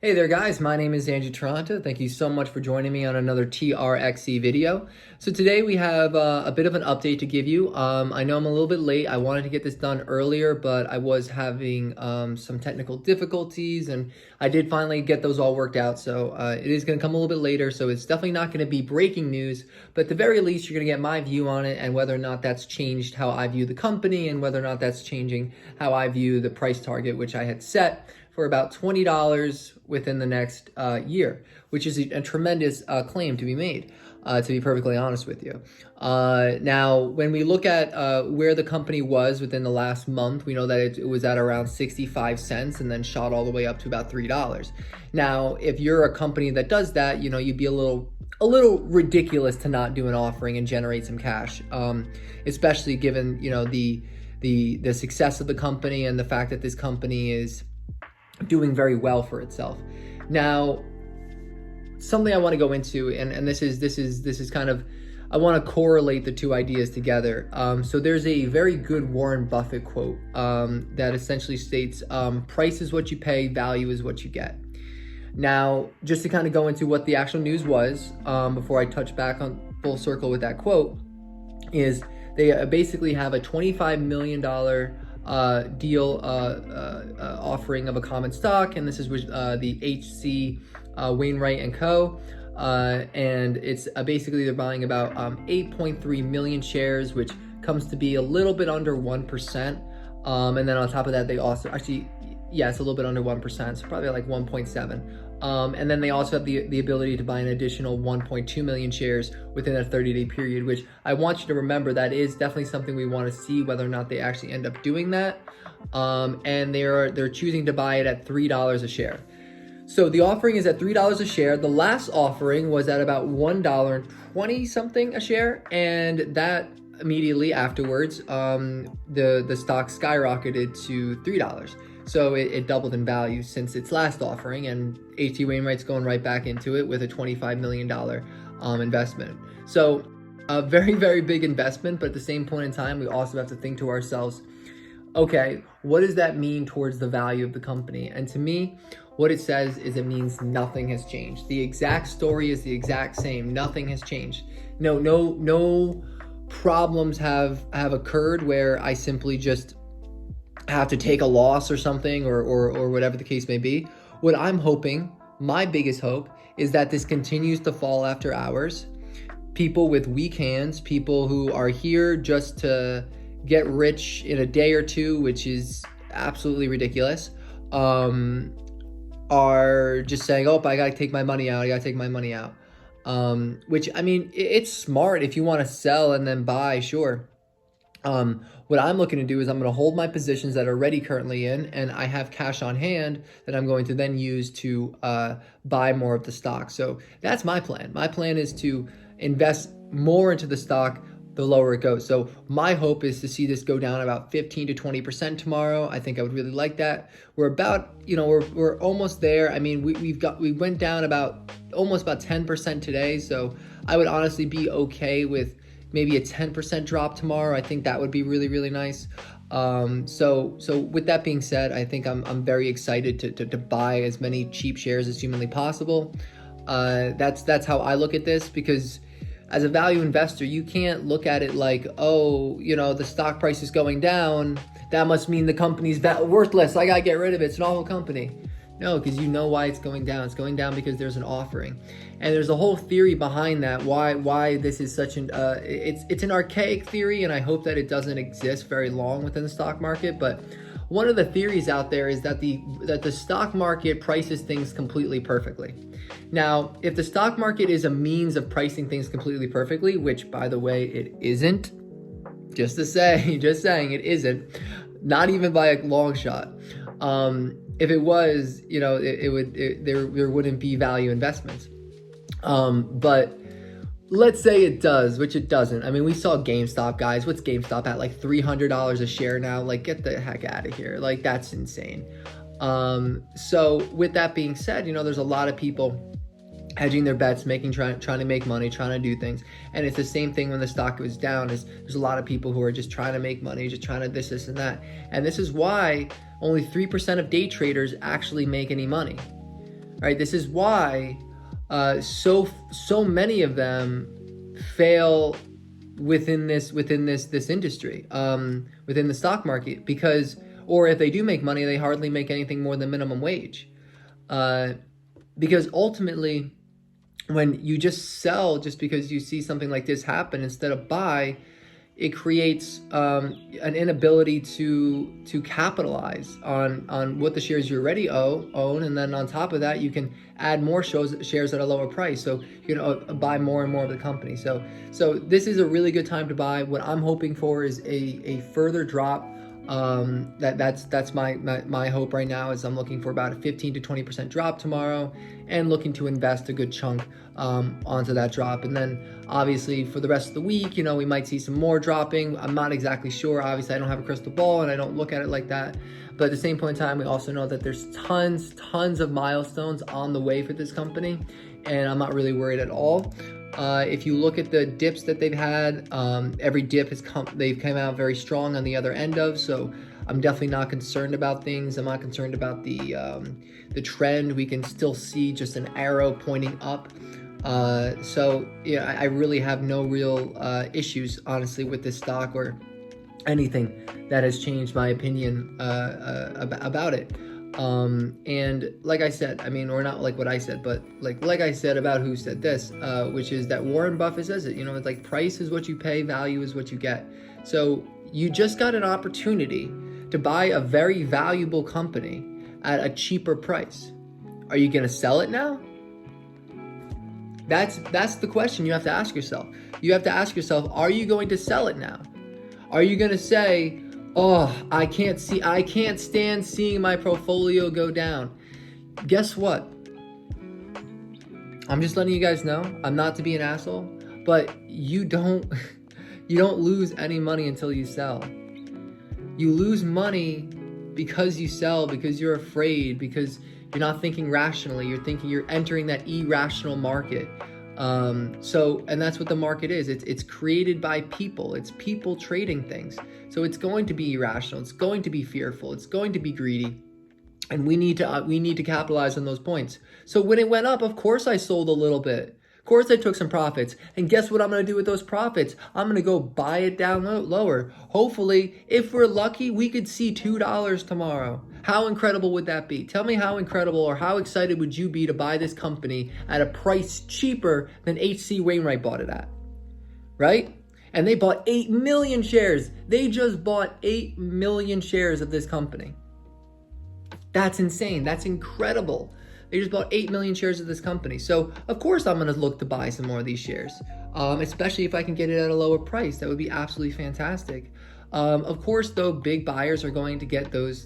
Hey there guys, my name is Andrew Toronto. Thank you so much for joining me on another TRXC video. So today we have a bit of an update to give you. I know I'm a little bit late. I wanted to get this done earlier, but I was having some technical difficulties and I did finally get those all worked out. So it is going to come a little bit later. So it's definitely not going to be breaking news, but at the very least, you're going to get my view on it and whether or not that's changed how I view the company and whether or not that's changing how I view the price target, which I had set for about $20 within the next year, which is a tremendous claim to be made, to be perfectly honest with you. Now, when we look at where the company was within the last month, we know that it was at around 65 cents and then shot all the way up to about $3. Now, if you're a company that does that, you know, you'd be a little ridiculous to not do an offering and generate some cash, especially given, you know, the success of the company and the fact that this company is doing very well for itself. Now, something I want to go into, and this is kind of, I want to correlate the two ideas together. So there's a very good Warren Buffett quote that essentially states, price is what you pay, value is what you get. Now, just to kind of go into what the actual news was, before I touch back on full circle with that quote, is they basically have a $25 million deal offering of a common stock, and this is with the HC Wainwright and Co. And it's basically they're buying about 8.3 million shares, which comes to be a little bit under 1%. And then on top of that, they also actually, yeah, it's a little bit under 1%, so probably like 1.7. And then they also have the ability to buy an additional 1.2 million shares within a 30-day period, which I want you to remember that is definitely something we want to see whether or not they actually end up doing that. And they're choosing to buy it at $3 a share. So the offering is at $3 a share. The last offering was at about $1.20 something a share, and that immediately afterwards, the stock skyrocketed to $3. So it doubled in value since its last offering, and H.C. Wainwright's going right back into it with a $25 million investment. So a very, very big investment, but at the same point in time, we also have to think to ourselves, okay, what does that mean towards the value of the company? And to me, what it says is it means nothing has changed. The exact story is the exact same. Nothing has changed. No problems have occurred where I simply just have to take a loss or something or whatever the case may be. What I'm hoping, my biggest hope, is that this continues to fall after hours. People with weak hands, people who are here just to get rich in a day or two, which is absolutely ridiculous, are just saying, oh, I gotta take my money out, which, I mean, it's smart if you want to sell and then buy, sure. What I'm looking to do is I'm going to hold my positions that are already currently in, and I have cash on hand that I'm going to then use to buy more of the stock. So that's my plan. My plan is to invest more into the stock the lower it goes. So my hope is to see this go down about 15 to 20% tomorrow. I think I would really like that. We're about, you know, we're almost there. I mean, we went down almost about 10% today. So I would honestly be okay with maybe a 10% drop tomorrow. I think that would be really, really nice. So with that being said, I think I'm very excited to buy as many cheap shares as humanly possible. That's how I look at this, because as a value investor, you can't look at it like, oh, you know, the stock price is going down, that must mean the company's worthless, I gotta get rid of it, it's an awful company. No, because you know why it's going down. It's going down because there's an offering, and there's a whole theory behind that. Why this is such an it's an archaic theory, and I hope that it doesn't exist very long within the stock market. But one of the theories out there is that the stock market prices things completely perfectly. Now, if the stock market is a means of pricing things completely perfectly, which by the way it isn't, just saying it isn't, not even by a long shot. If it was, you know, there wouldn't be value investments. But let's say it does, which it doesn't. I mean, we saw GameStop, guys. What's GameStop at? Like $300 a share now? Like, get the heck out of here. Like, that's insane. So with that being said, you know, there's a lot of people hedging their bets, trying to make money, trying to do things. And it's the same thing when the stock goes down. There's a lot of people who are just trying to make money, just trying to this and that. And this is why only 3% of day traders actually make any money. right? This is why so many of them fail within this industry, within the stock market, because, or if they do make money, they hardly make anything more than minimum wage, because ultimately, when you just sell just because you see something like this happen instead of buy, it creates an inability to capitalize on what the shares you already own, and then on top of that, you can add more shares at a lower price, so you can buy more and more of the company. So this is a really good time to buy. What I'm hoping for is a further drop. That's my hope right now, is I'm looking for about a 15 to 20% drop tomorrow, and looking to invest a good chunk onto that drop. And then obviously for the rest of the week, we might see some more dropping. I'm not exactly sure. Obviously I don't have a crystal ball and I don't look at it like that. But at the same point in time, we also know that there's tons of milestones on the way for this company, and I'm not really worried at all. If you look at the dips that they've had, every dip they've come out very strong on the other end of. So I'm definitely not concerned about things. I'm not concerned about the trend. We can still see just an arrow pointing up. So yeah, I really have no real issues, honestly, with this stock or anything that has changed my opinion about it. And like I said, or not like what I said, but like I said about who said this, which is that Warren Buffett says it, it's like price is what you pay, value is what you get. So you just got an opportunity to buy a very valuable company at a cheaper price. Are you going to sell it now? That's the question you have to ask yourself. You have to ask yourself, are you going to sell it now? Are you going to say, oh, I can't stand seeing my portfolio go down? Guess what? I'm just letting you guys know, I'm not to be an asshole, but you don't lose any money until you sell. You lose money because you sell, because you're afraid, because you're not thinking rationally. You're entering that irrational market. And that's what the market is. It's created by people. It's people trading things. So it's going to be irrational. It's going to be fearful. It's going to be greedy. And we need to capitalize on those points. So when it went up, of course I sold a little bit. Of course I took some profits. And guess what I'm going to do with those profits? I'm going to go buy it down lower. Hopefully, if we're lucky, we could see $2 tomorrow. How incredible would that be? Tell me how incredible, or how excited would you be to buy this company at a price cheaper than H.C. Wainwright bought it at, right? And they bought 8 million shares. They just bought 8 million shares of this company. That's insane. That's incredible. They just bought 8 million shares of this company. So of course I'm going to look to buy some more of these shares, especially if I can get it at a lower price. That would be absolutely fantastic. Of course, though, big buyers are going to get those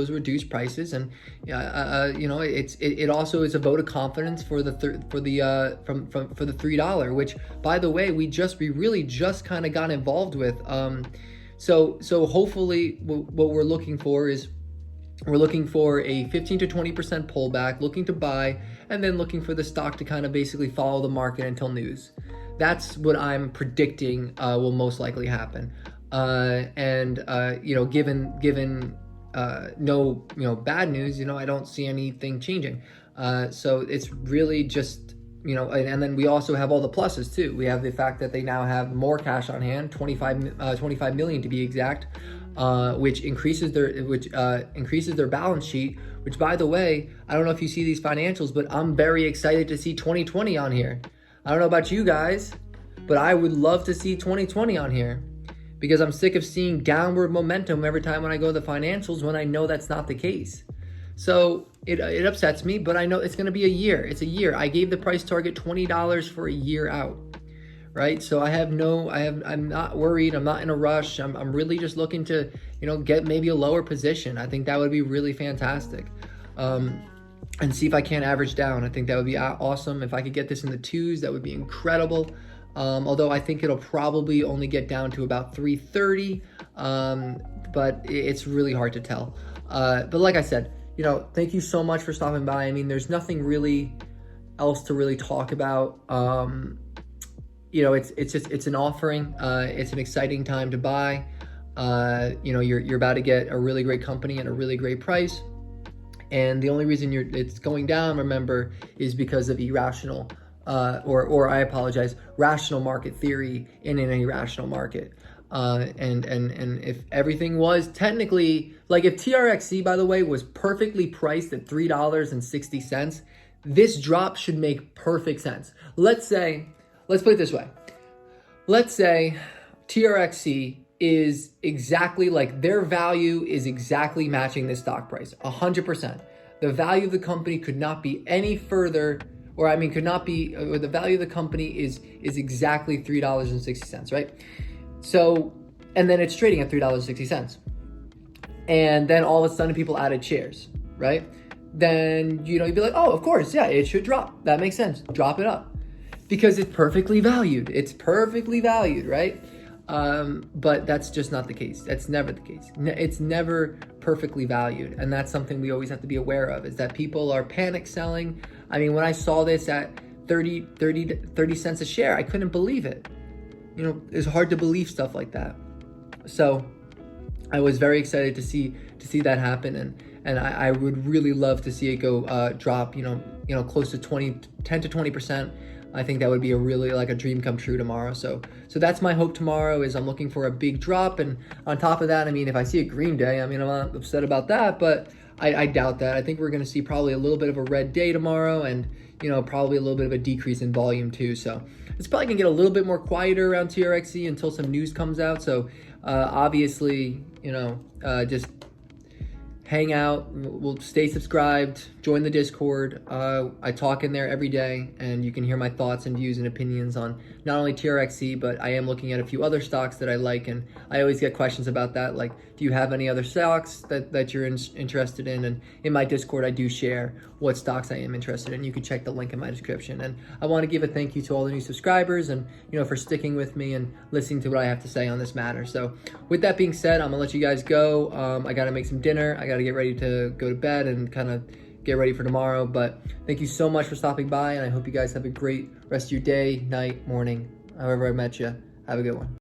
reduced prices, and it also is a vote of confidence for the $3, which, by the way, we really just kind of got involved with. So hopefully, what we're looking for is, we're looking for a 15 to 20% pullback, looking to buy, and then looking for the stock to kind of basically follow the market until news. That's what I'm predicting will most likely happen. Given no bad news, I don't see anything changing. So it's really just, and then we also have all the pluses too. We have the fact that they now have more cash on hand, 25 million to be exact, which increases their balance sheet, which, by the way, I don't know if you see these financials, but I'm very excited to see 2020 on here. I don't know about you guys, but I would love to see 2020 on here, because I'm sick of seeing downward momentum every time when I go to the financials, when I know that's not the case. So it upsets me, but I know it's going to be a year. It's a year. I gave the price target $20 for a year out, right? So I'm not worried. I'm not in a rush. I'm really just looking to, get maybe a lower position. I think that would be really fantastic. And see if I can't average down. I think that would be awesome. If I could get this in the 2s, that would be incredible. Although I think it'll probably only get down to about 330, but it's really hard to tell. But like I said, thank you so much for stopping by. There's nothing really else to really talk about. It's an offering. It's an exciting time to buy. You're about to get a really great company at a really great price. And the only reason it's going down, remember, is because of irrational, or I apologize, rational market theory in an irrational market. And if everything was technically, like if TRXC, by the way, was perfectly priced at $3.60, this drop should make perfect sense. Let's put it this way. Let's say TRXC is exactly like their value is exactly matching the stock price, 100%. The value of the company could not be any further, or could not be, or the value of the company is exactly $3.60, right? So, and then it's trading at $3.60. And then all of a sudden people added shares, right? Then, you'd be like, oh, of course, yeah, it should drop. That makes sense. Drop it up. Because it's perfectly valued. It's perfectly valued, right? But that's just not the case. That's never the case. It's never perfectly valued. And that's something we always have to be aware of, is that people are panic selling. I mean, when I saw this at 30 cents a share, I couldn't believe it. It's hard to believe stuff like that. So I was very excited to see that happen. And I would really love to see it go drop, close to 10 to 20%. I think that would be a really like a dream come true tomorrow. So that's my hope tomorrow, is I'm looking for a big drop. And on top of that, if I see a green day, I'm not upset about that, but I doubt that. I think we're going to see probably a little bit of a red day tomorrow, and probably a little bit of a decrease in volume too. So it's probably gonna get a little bit more quieter around TRXC until some news comes out. So obviously, just hang out, we'll stay subscribed, join the Discord. I talk in there every day, and you can hear my thoughts and views and opinions on not only TRXC, but I am looking at a few other stocks that I like, and I always get questions about that, like, do you have any other stocks that you're interested in? And in my Discord, I do share what stocks I am interested in. You can check the link in my description. And I want to give a thank you to all the new subscribers, and for sticking with me and listening to what I have to say on this matter. So with that being said, I'm gonna let you guys go. I gotta make some dinner. I gotta get ready to go to bed and kind of get ready for tomorrow. But thank you so much for stopping by, and I hope you guys have a great rest of your day, night, morning, however I met you. Have a good one.